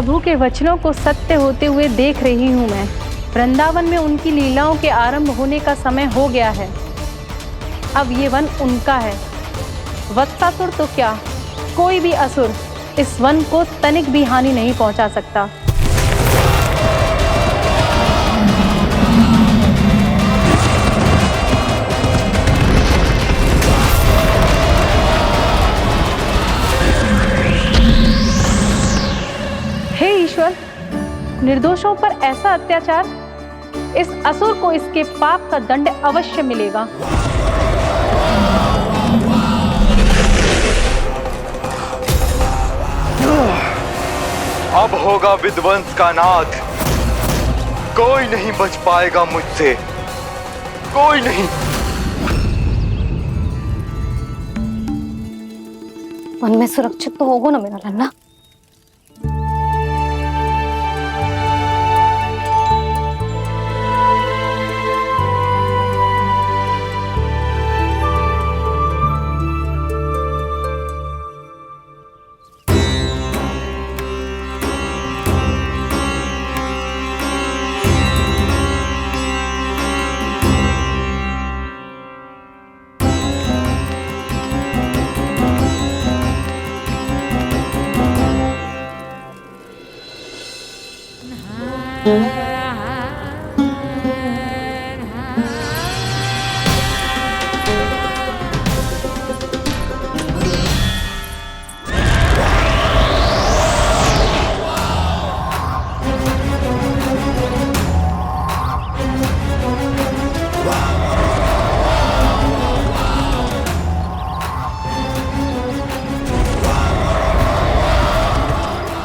प्रभु के वचनों को सत्य होते हुए देख रही हूँ मैं। वृंदावन में उनकी लीलाओं के आरंभ होने का समय हो गया है। अब ये वन उनका है। वत्सासुर तो क्या, कोई भी असुर इस वन को तनिक भी हानि नहीं पहुंचा सकता। हे ईश्वर, निर्दोषों पर ऐसा अत्याचार, इस असुर को इसके पाप का दंड अवश्य मिलेगा। अब होगा विध्वंस का नाद। कोई नहीं बच पाएगा मुझसे, कोई नहीं। वन में सुरक्षित तो होगा ना मेरा लल्ला?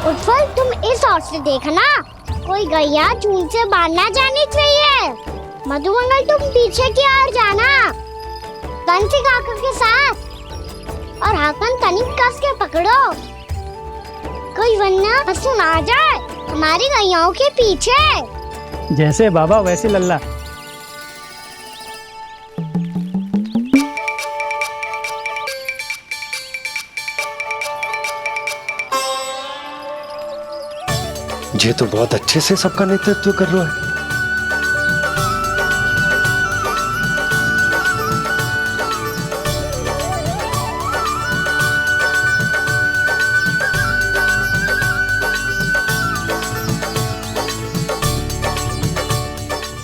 उत्पल, तुम इस ओर से देखना, कोई गैया झूठ से बाहर ना जानी चाहिए। मधुमंगल, तुम पीछे की ओर जाना, कंसी काका के साथ, और हाकन तनिक कस के पकड़ो, कोई वरना असुर आ जाए हमारी गैयाओं के पीछे। जैसे बाबा वैसे लल्ला। ये तो बहुत अच्छे से सबका नेतृत्व कर रहा है।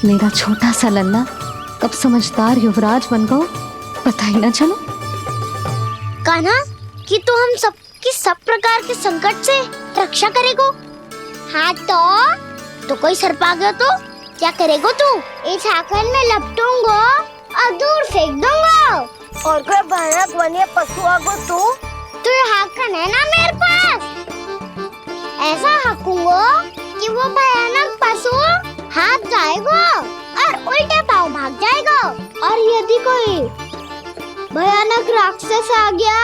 मेरा छोटा सा लल्ला कब समझदार युवराज बन गो पता ही ना चलो। कान्हा, कि तू हम सबकी सब प्रकार के संकट से रक्षा करेगो। हाँ तो कोई सर्प आ गया तो क्या करेगो तू? इस हाकन में लपटूंगा और दूर फेंक दूंगा। और कोई भयानक वन्य पशु आगो तो ये हाकन है ना मेरे पास, ऐसा हाकूंगा कि वो भयानक पशु हाथ जाएगा और उल्टे पाँव भाग जाएगा। और यदि कोई भयानक राक्षस आ गया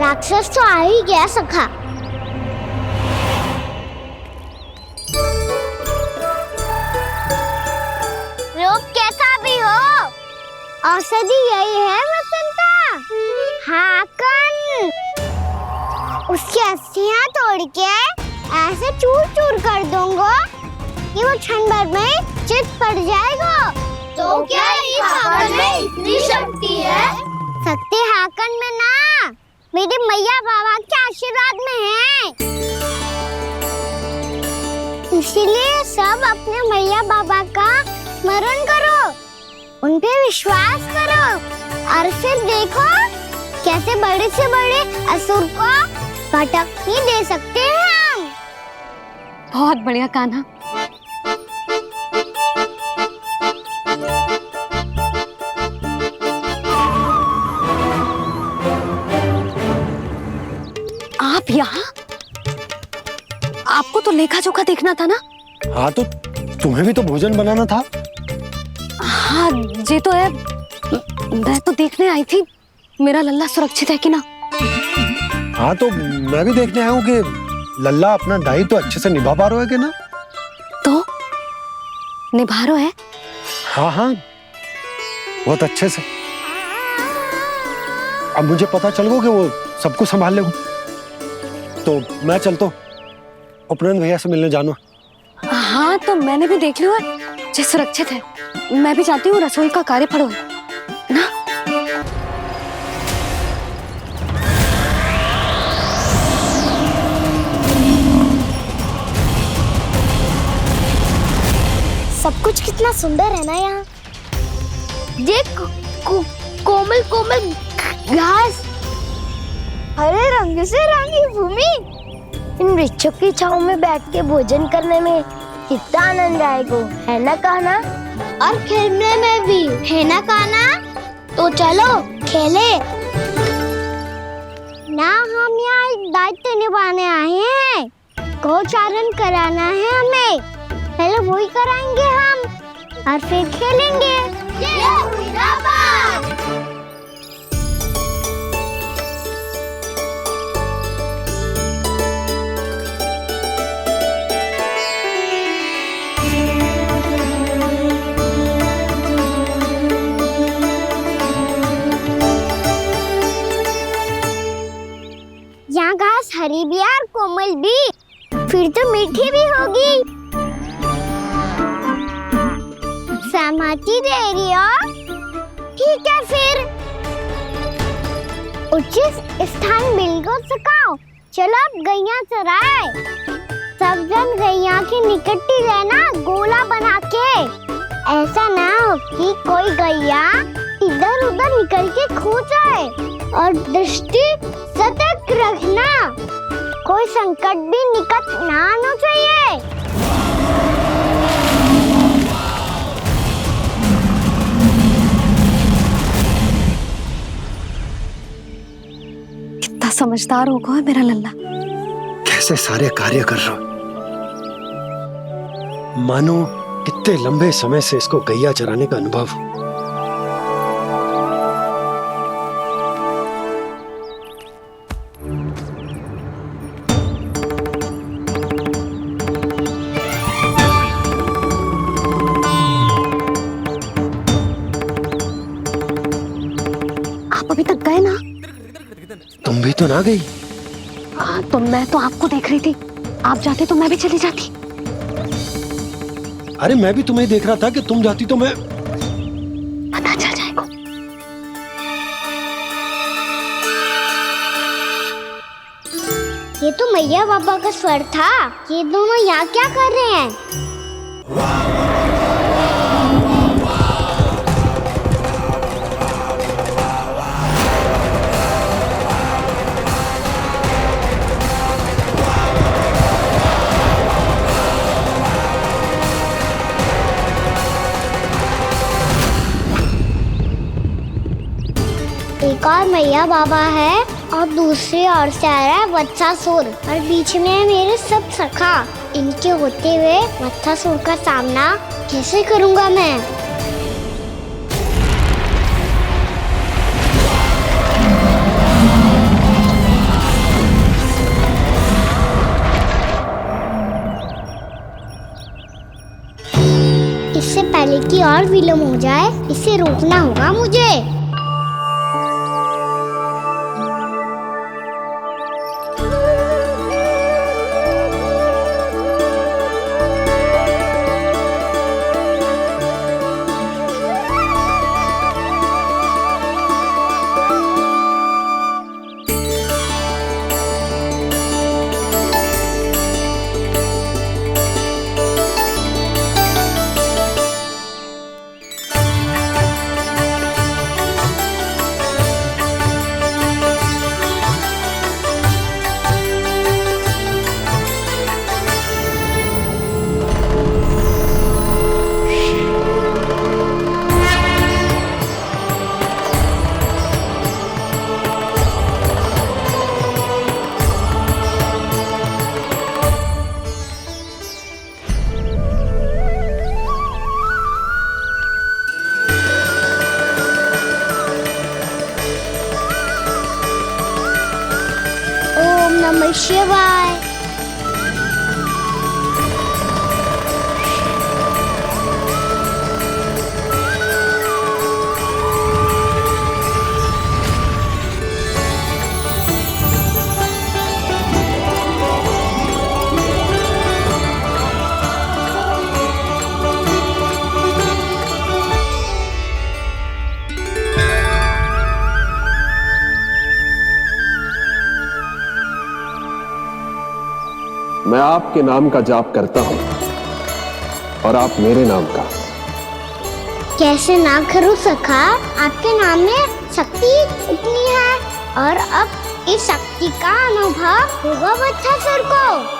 राक्षस तो आ ही गया सखा। रोग कैसा भी हो, औषधि यही है वसंता। हाकन उसकी अस्थियां तोड़ के ऐसे चूर चूर कर दूंगा कि वो क्षण भर में चित पड़ जाएगा। तो क्या इस हाकन में इतनी शक्ति है? शक्ति हाकन में ना, मेरे मैया बाबा के आशीर्वाद में है। इसीलिए सब अपने मैया बाबा का स्मरण करो, उन पे विश्वास करो और फिर देखो कैसे बड़े से बड़े असुर को भटक ही दे सकते हैं हम। बहुत बढ़िया कान्हा। आप यहाँ? आपको तो लेखा जोखा देखना था ना? हाँ तो तुम्हें भी तो भोजन बनाना था। हाँ ये तो है, मैं तो देखने आई थी मेरा लल्ला सुरक्षित है कि ना। हाँ तो मैं भी देखने आया हूँ कि लल्ला अपना दायित्व तो अच्छे से निभा पा रहे हो कि ना? तो निभा रहे है? हाँ हाँ, बहुत अच्छे से। अब मुझे पता चल गया कि वो सब कुछ संभाल ले, तो मैं चलता हूँ, उपनंद भैया से मिलने जानो। हाँ, तो मैंने भी देख लिया है, जे सुरक्षित है। मैं भी चाहती हूँ रसोई का कार्य पड़ो ना। सब कुछ कितना सुंदर है ना यहाँ। देख कोमल कोमल घास, हरे रंग से रंगी भूमि। इन वृक्षों की छांव में बैठ के भोजन करने में कितना आनंद आएगा, है ना कहना? और खेलने में भी, है ना कहना? तो चलो खेले ना। हम यहाँ एक दायित्व निभाने आए हैं, गोचारण कराना है हमें। पहले वही कराएंगे हम और फिर खेलेंगे। ये हुई ना बात। यहाँ घास हरी भी और कोमल भी, फिर तो मीठी भी होगी। सहमति दे रही हो? ठीक है फिर उचित स्थान मिल को सकाओ। चलो अब गैया चराए। सब जन गैया के निकट ही रहना, गोला बना के। ऐसा ना हो कि कोई गैया इधर उधर निकल के खो जाए। और दृष्टि सतर्क रखना, कोई संकट भी निकट ना आना चाहिए। कितना समझदार होगा है मेरा लल्ला। कैसे सारे कार्य कर रहा, मानो कितने लंबे समय से इसको गैया चराने का अनुभव हो। आप अभी तक गए ना? तुम भी तो ना गई। हाँ, तो मैं तो आपको देख रही थी। आप जाते तो मैं भी चली जाती। अरे मैं भी तुम्हें देख रहा था कि तुम जाती तो मैं। पता चल जाएगा। ये तो मैया बाबा का स्वर था। ये दोनों यहाँ क्या कर रहे हैं? एक और मैया बाबा है और दूसरी ओर से आ रहा है वत्सासुर, और बीच में है मेरे सब सखा। इनके होते हुए वत्सासुर का सामना कैसे करूंगा मैं? इससे पहले कि और विलम्ब हो जाए, इसे रोकना होगा मुझे। नमः शिवाय। मैं आपके नाम का जाप करता हूं और आप मेरे नाम का। कैसे ना करूं सखा, आपके नाम में शक्ति इतनी है। और अब इस शक्ति का अनुभव होगा वत्सासुर को।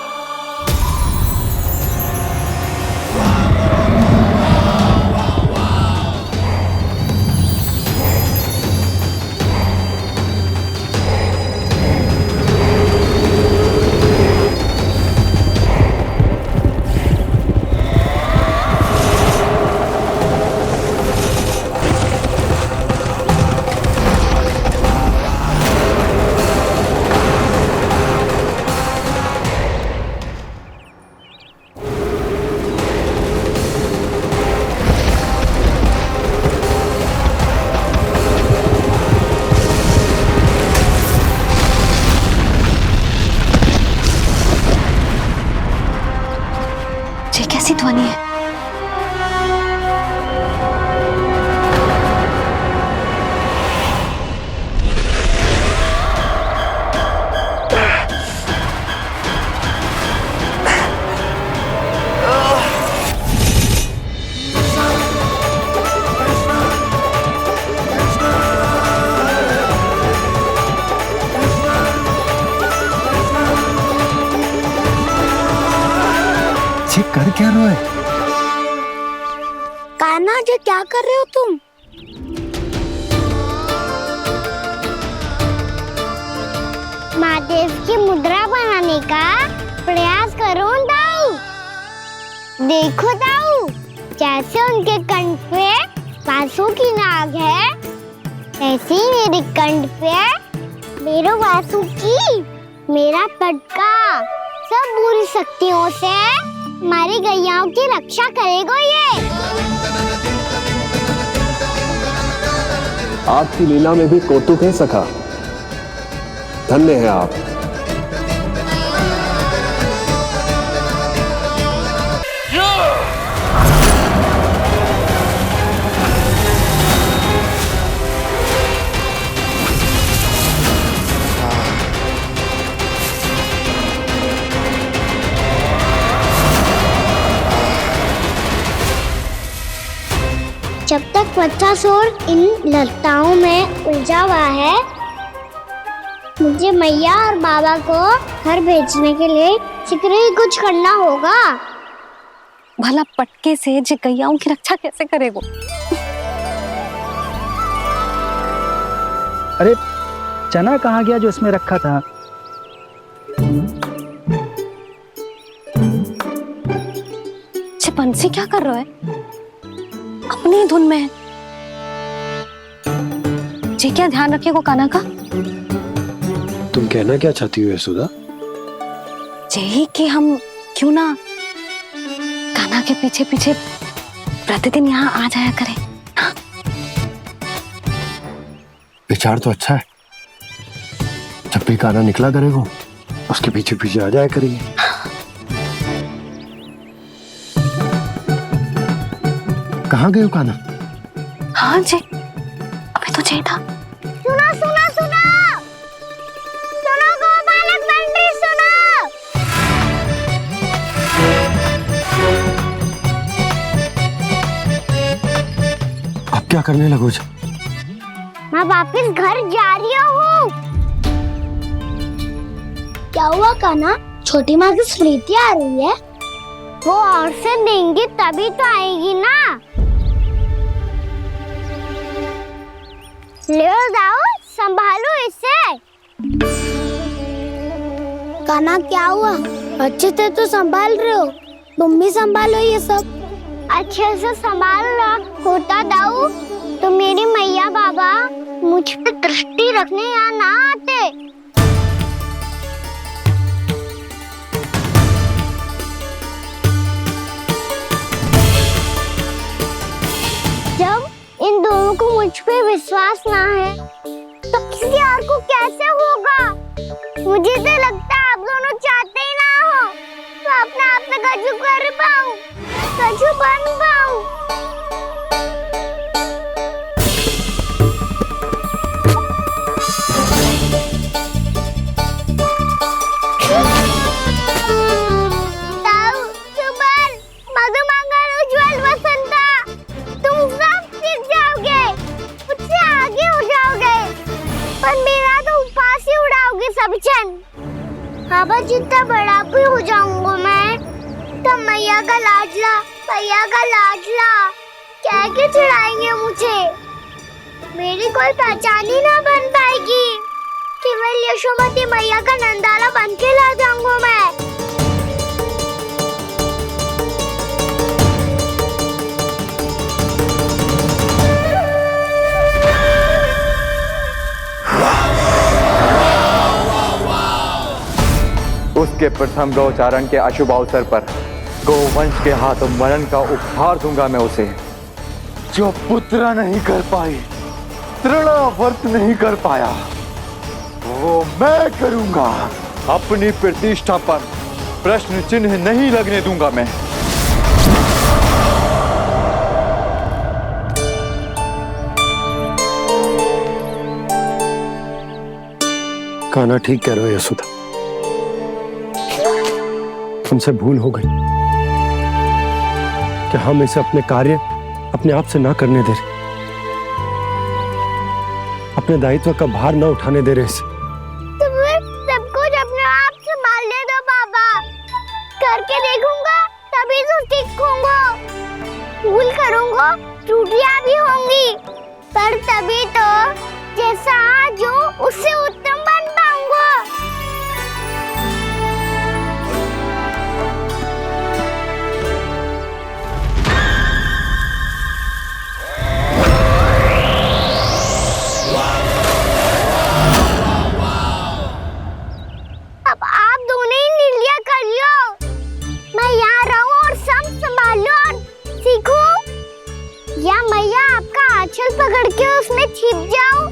ये कैसी ध्वनि है? ये कर क्या रहा है? कान्हा जी क्या कर रहे हो तुम? महादेव की मुद्रा बनाने का प्रयास करो दाऊ। देखो दाऊ, जैसे उनके कंठ पे वासु की नाग है, ऐसे ही मेरे कंठ पे मेरो वासु की मेरा पटका सब बुरी शक्तियों से हमारी गैयाओं की रक्षा करेगा ये। आपकी लीला में भी कौतुक है सखा। धन्य है आप। जब तक वत्सासुर इन लताओं में उलझा हुआ है, मुझे मैया और बाबा को घर भेजने के लिए शीघ्र ही कुछ करना होगा। भला पटके से जे गैयाओं की रक्षा कैसे करेगो? अरे चना कहाँ गया जो इसमें रखा था? जे बंसी क्या कर रहा है? अपनी धुन में है। जी क्या ध्यान रखिएगा कान्हा का। तुम कहना क्या चाहती हो यशोदा? यही कि हम क्यों ना कान्हा के पीछे पीछे प्रतिदिन यहाँ आ जाया करें। हाँ? विचार तो अच्छा है। जब भी कान्हा निकला करेगा उसके पीछे पीछे आ जाया करेंगे। कहाँ गए हो कान्हा? हाँ जी, अभी तो चाहिए था। सुनो सुनो सुनो सुनो गोपालक मंत्री सुनो। अब क्या करने लगो? मैं वापस घर जा रही हूँ। क्या हुआ कान्हा? छोटी माँ की स्मृति आ रही है। वो और से देंगी तभी तो आएगी ना। ले जाओ, संभालो इसे। कान्हा क्या हुआ? अच्छे से तो संभाल रहे हो, तुम भी संभालो ये सब। अच्छे से संभालना होता दाऊ तो मेरी मैया बाबा मुझ पे दृष्टि रखने यहाँ ना आते। जब इन दोनों को मुझ पे विश्वास ना है तो किसी और को कैसे होगा? मुझे तो लगता है आप दोनों चाहते ही ना हो तो अपने आप पे गजू कर पाऊं, गजू बन पाऊं। बच्चन। बाबा जितना बड़ा भी हो जाऊंगा मैं, तब मैया का लाडला कह के चिढ़ाएंगे मुझे। मेरी कोई पहचान ही ना बन पाएगी। केवल यशोमती मैया का नंदाला बन के ला जाऊंगा मैं। उसके प्रथम गौचारण के अशुभ अवसर पर गोवंश के हाथों मरण का उपहार दूंगा मैं उसे। जो पुत्र नहीं कर पाई, तृणावर्त नहीं कर पाया, वो मैं करूंगा। अपनी प्रतिष्ठा पर प्रश्न चिन्ह नहीं लगने दूंगा मैं। कान्हा ठीक कह रहे हो यशोदा, हमसे भूल हो गई कि हम इसे अपने कार्य अपने आप से ना करने दे रहे, अपने दायित्व का भार ना उठाने दे रहे इसे। तो फिर सब कुछ अपने आप संभालने दो बाबा। करके देखूंगा तभी तो सीखूंगा। भूल करूंगा, त्रुटियां भी होंगी, पर तभी तो जैसा आज हूँ उससे उत्तम बन पाऊंगा। अब आप दोनों ही निर्णय कर लो। मैं यहाँ रहूं और सब संभालूं और सीखूं, या मैया आपका आंचल पकड़ के उसमें छिप जाऊं,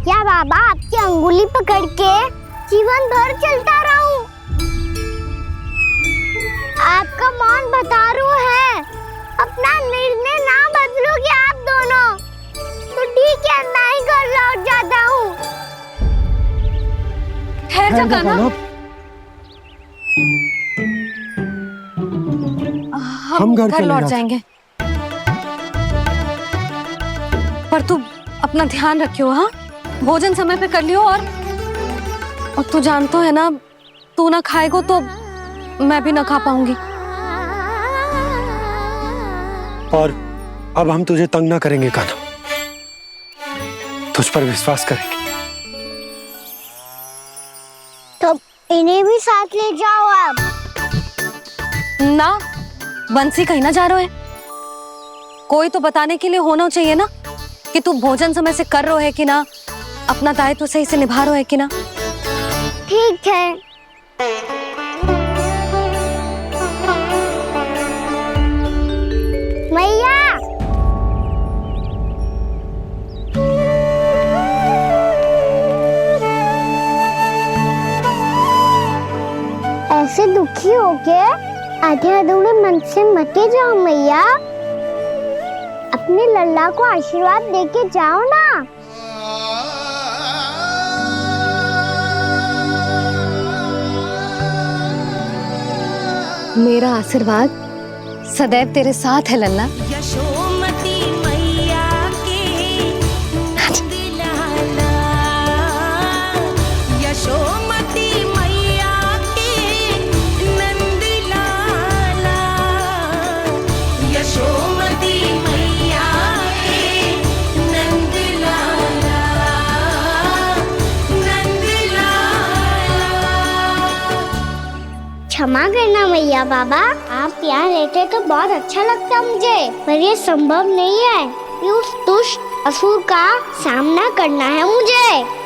या बाबा आपकी अंगुली पकड़ के जीवन भर चलता रहूं। आपका मौन बतारू है। अपना निर्णय ना बदलोगे आप दोनों तो ठीक है, मैं ही घर लौट जाता हूँ। ठहर जा कान्हा, हम घर लौट जाएंगे, पर तू अपना ध्यान रखियो। हाँ, भोजन समय पे कर लियो। और तू जानतो है ना, तू ना खाएगो तो मैं भी ना खा पाऊंगी। और अब हम तुझे तंग ना करेंगे कान्हा, तुझ पर विश्वास करेंगे। तो इन्हें भी साथ ले जाओ आप। ना, बंसी कहीं ना जा रहे है। कोई तो बताने के लिए होना चाहिए ना कि तू भोजन समय से कर रहे है कि ना, अपना दायित्व सही से निभा रहे है कि ना। ठीक है। मैया, ऐसे दुखी हो के आधे अधूरे मन से मत जाओ मैया। अपने लल्ला को आशीर्वाद देके जाओ ना। मेरा आशीर्वाद सदैव तेरे साथ है लल्ला। यशोमती मैया के दिलाला, यशोमती मैया के नंदलाला, यशोमती मैया के नंदलाला, नंदलाला। क्षमा करना मैया बाबा, आप यहाँ रहते तो बहुत अच्छा लगता मुझे, पर ये संभव नहीं है। ये उस दुष्ट असुर का सामना करना है मुझे।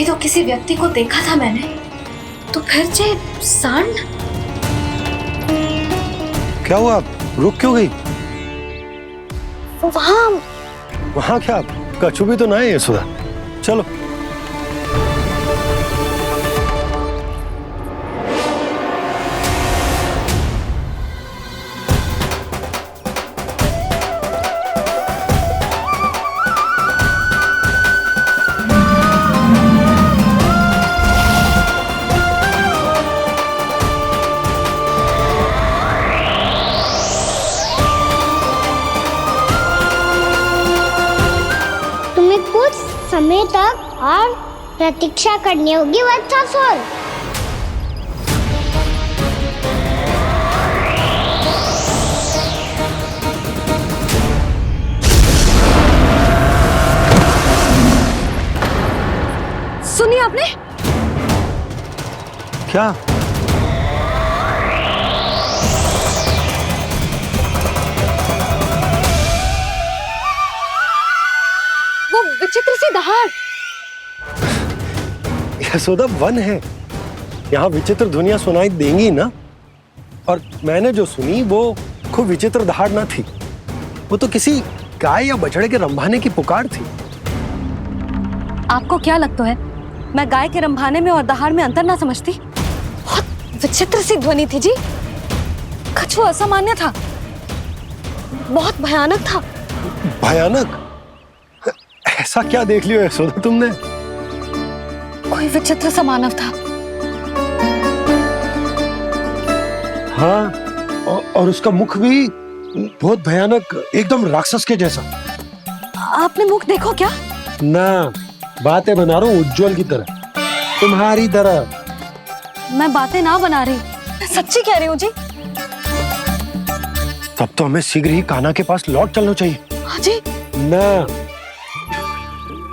अभी तो किसी व्यक्ति को देखा था मैंने, तो फिर जे सांड। क्या हुआ, रुक क्यों गई? वहां क्या, कछु भी तो ना है यशोदा। चलो। कुछ समय तक और प्रतीक्षा करनी होगी वत्सासुर। सुनिए आपने? क्या? वो विचित्र सी दहाड़। यशोदा, वन है, यहाँ विचित्र ध्वनियां सुनाई देंगी ना। और मैंने जो सुनी वो खूब विचित्र दहाड़ ना थी, वो तो किसी गाय या बछड़े के रंभाने की पुकार थी। आपको क्या लगता है मैं गाय के रंभाने में और दहाड़ में अंतर ना समझती? बहुत विचित्र सी ध्वनि थी जी, कछु असामान्य था, बहुत भयानक था। भयानक? ऐसा क्या देख लियो यशोदा तुमने? कोई विचित्र सा मानव था। हाँ, और उसका मुख भी बहुत भयानक, एकदम राक्षस के जैसा। आपने मुख देखो क्या? ना, बातें बना रहा हूँ उज्जवल की तरह, तुम्हारी तरह। मैं बातें ना बना रही, मैं सच्ची कह रही हूँ जी। तब तो हमें शीघ्र ही कान्हा के पास लौट चलना चाहिए। हाँ जी। ना,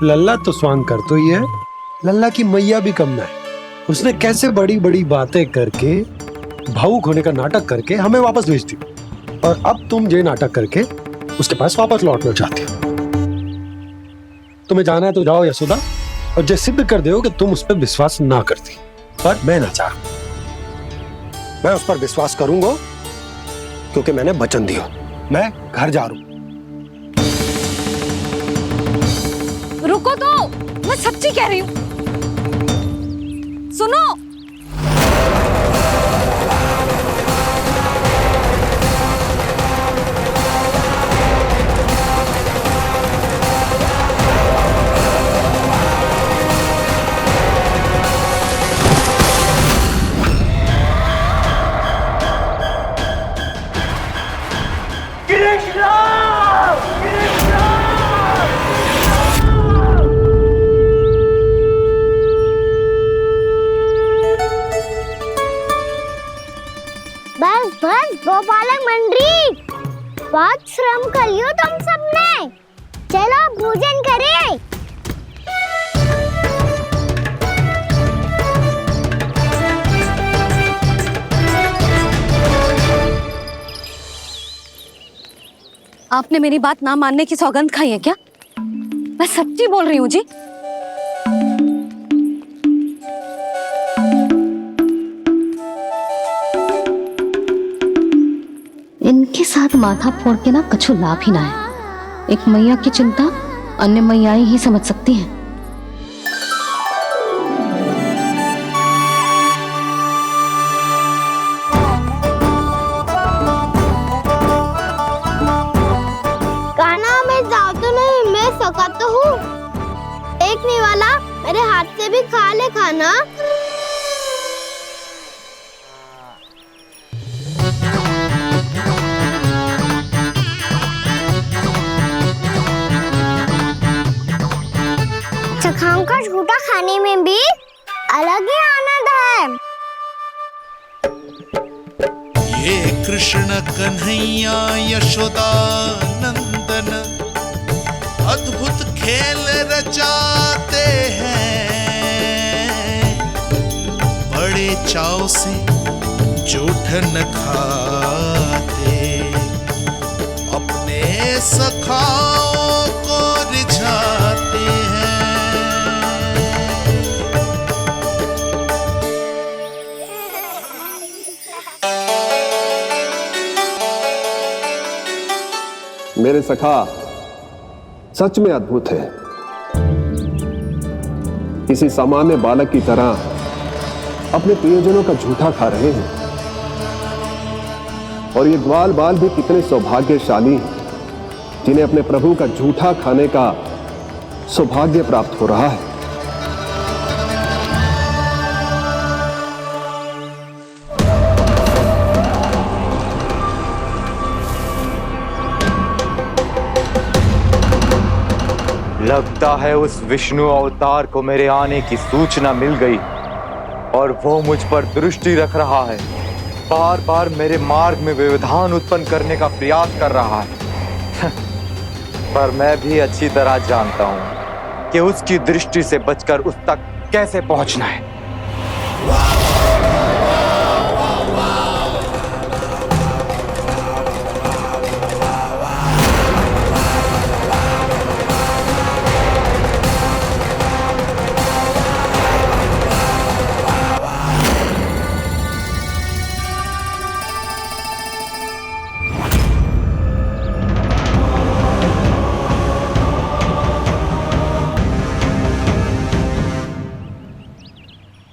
लल्ला तो स्वांग कर तो ही है, लल्ला की मैया भी कम ना है। उसने कैसे बड़ी बड़ी बातें करके, भावुक होने का नाटक करके हमें वापस भेज दी, और अब तुम ये नाटक करके उसके पास वापस लौटना चाहती हो। तुम्हें जाना है तो जाओ यशोदा, और जो सिद्ध कर दो कि तुम उस पर विश्वास ना करती। पर मैं ना चाह, मैं उस पर विश्वास करूंगा क्योंकि मैंने वचन दिया। मैं घर जा रहा हूं। रुको तो, मैं सच्ची कह रही हूँ। सुनो, बस बस गोपालक मंडली, बहुत श्रम कर लियो तुम सबने। चलो भोजन करें। आपने मेरी बात ना मानने की सौगंध खाई है क्या? मैं सच्ची बोल रही हूँ जी। इनके साथ माथा फोड़ के ना कछु लाभ ही ना है। एक मैया की चिंता अन्य मैयाएं ही समझ सकती हैं। कान्हा, मैं जाऊँ तो नहीं, मैं सका तो हूँ। एक नहीं वाला मेरे हाथ से भी खा ले खाना। चखाओं का झूठा खाने में भी अलग ही आनंद है। ये कृष्ण कन्हैया यशोदा नंदन अद्भुत खेल रचाते हैं, बड़े चाव से जूठन खाते, अपने सखाओं को रिझाते हैं। मेरे सखा सच में अद्भुत है। किसी सामान्य बालक की तरह अपने प्रियजनों का झूठा खा रहे हैं। और ये ग्वाल बाल भी कितने सौभाग्यशाली हैं जिन्हें अपने प्रभु का झूठा खाने का सौभाग्य प्राप्त हो रहा है। लगता है उस विष्णु अवतार को मेरे आने की सूचना मिल गई और वो मुझ पर दृष्टि रख रहा है। बार बार मेरे मार्ग में व्यवधान उत्पन्न करने का प्रयास कर रहा है। पर मैं भी अच्छी तरह जानता हूं कि उसकी दृष्टि से बचकर उस तक कैसे पहुंचना है।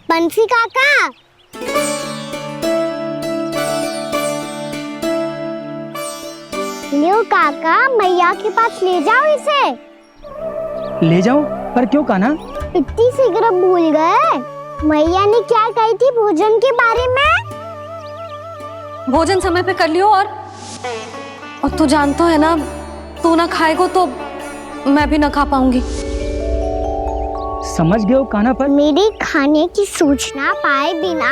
बंसी काका, लियो काका, मैया के पास ले जाओ इसे। ले जाओ? पर क्यों कान्हा? इतनी शीघ्र भूल गए? मैया ने क्या कही थी भोजन के बारे में? भोजन समय पे कर लियो। और तू जानता है ना, तू ना खाएगा तो मैं भी ना खा पाऊंगी। समझ गए हो कान्हा? पर मेरे खाने की सूचना पाए बिना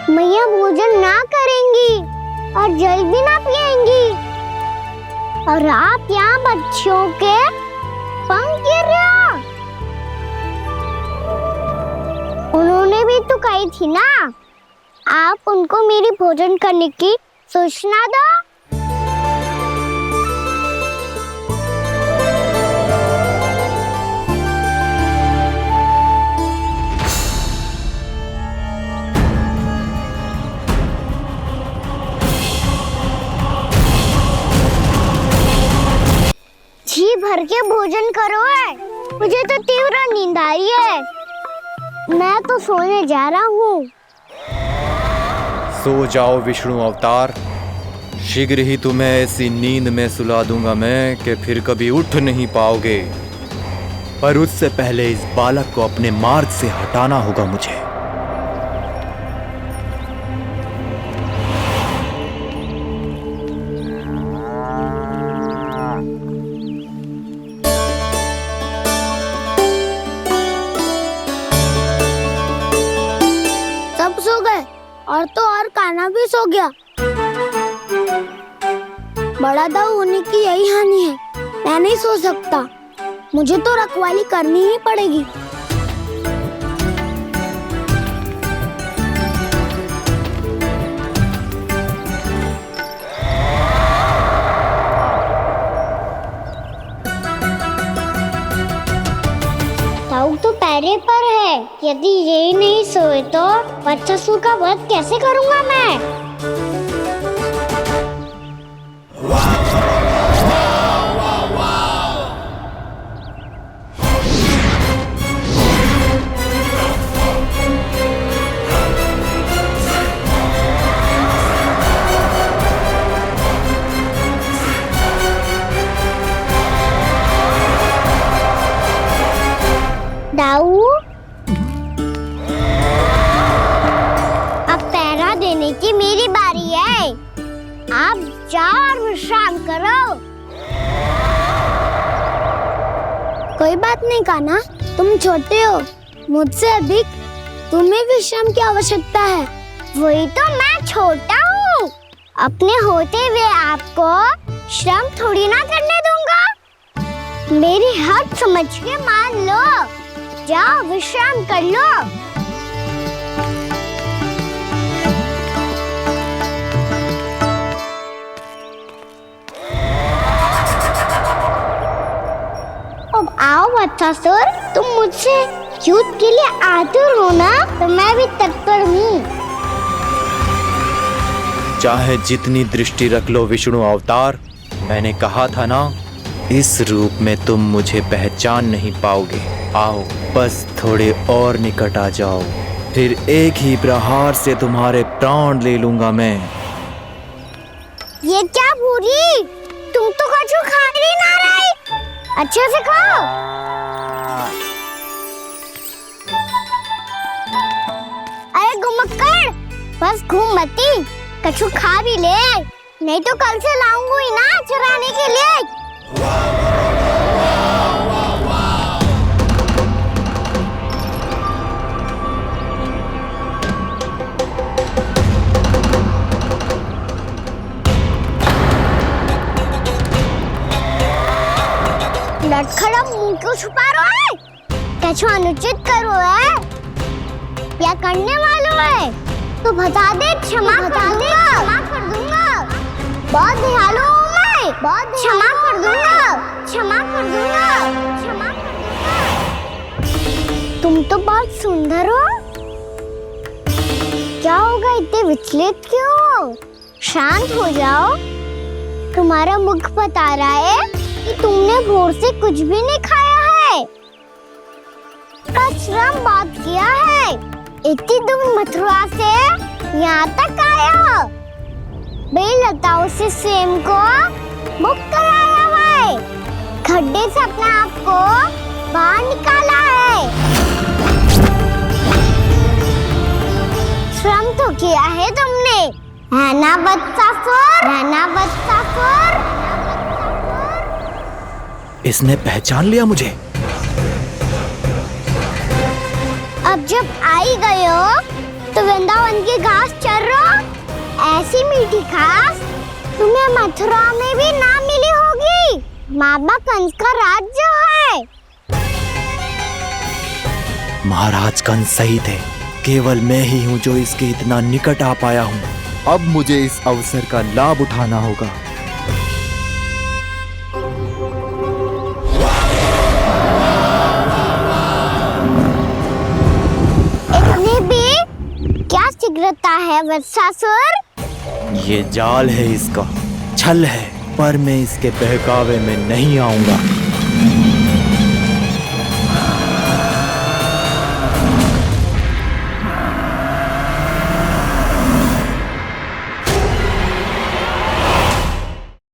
मैया भोजन ना करेंगी और जल भी ना पिएंगी। और आप यहाँ बच्चों के पंख गिर रहे हो। उन्होंने भी तो कही थी ना, आप उनको मेरी भोजन करने की सूचना दो। जी भर के भोजन करो है, मुझे तो तीव्र नींद आ रही है। मैं तो सोने जा रहा हूँ। सो जाओ विष्णु अवतार, शीघ्र ही तुम्हें ऐसी नींद में सुला दूंगा मैं कि फिर कभी उठ नहीं पाओगे। पर उससे पहले इस बालक को अपने मार्ग से हटाना होगा मुझे। सब सो गए और तो और कान्हा भी सो गया। बड़ा दाऊ होने की यही हानि है। मैं नहीं सो सकता, मुझे तो रखवाली करनी ही पड़ेगी। दाऊ तो पैरे पर है। यदि ये नहीं सोए तो वत्सासुर का वध कैसे करूंगा मैं? दाऊ, अब पहरा देने की मेरी बारी है। आप जाओ और विश्राम करो। कोई बात नहीं कान्हा, तुम छोटे हो, मुझसे अधिक तुम्हें विश्राम की आवश्यकता है। वही तो, मैं छोटा हूँ, अपने होते हुए आपको श्रम थोड़ी ना करने दूंगा। मेरी हद समझ के मान लो। जाओ विश्राम कर लो। अब आओ वत्सासुर, तुम मुझसे युद्ध के लिए आतुर हो ना, तो मैं भी तत्पर हूँ। चाहे जितनी दृष्टि रख लो विष्णु अवतार, मैंने कहा था ना, इस रूप में तुम मुझे पहचान नहीं पाओगे। आओ बस थोड़े और निकट आ जाओ, फिर एक ही प्रहार से तुम्हारे प्राण ले लूंगा मैं। ये क्या भूरी, तुम तो कछु खा ही ना रहे, अच्छे से खाओ। अरे घुमक्कड़, बस घूम मती, कछु खा भी ले, नहीं तो कल से लाऊंगी ही ना चुराने के लिए। लड़खड़ा मुंह क्यों छुपा रहा है? कछु अनुचित करो है या करने वालों है तो बता दे, क्षमा कर दूंगा। बहुत दयालु हूँ मैं, बहुत क्षमा कर दूंगा। तुम तो बहुत सुंदर हो, क्या होगा, इतने विचलित क्यों हो? शांत हो जाओ, तुम्हारा मुख बता रहा है कि तुमने भोर से कुछ भी नहीं खाया है, बस श्रम बात किया है। इतनी दूर मथुरा से यहाँ तक आया हो, बेलताओं से स्वयं को मुक्त कराया हुआ है, खड्डे से अपने आप को बाहर निकाला है। श्रम तो किया है तुमने, है ना वत्सासुर? इसने पहचान लिया मुझे। अब जब आई गए हो तो वृंदावन की घास चर रहो, ऐसी मीठी घास तुम्हें मथुरा में भी ना मिली होगी। बाबा कंस का राज्य है। महाराज कंस सही थे, केवल मैं ही हूँ जो इसके इतना निकट आ पाया हूँ। अब मुझे इस अवसर का लाभ उठाना होगा। इतने भी क्या शीघ्रता है वत्सासुर? ये जाल है इसका, छल है, पर मैं इसके बहकावे में नहीं आऊंगा।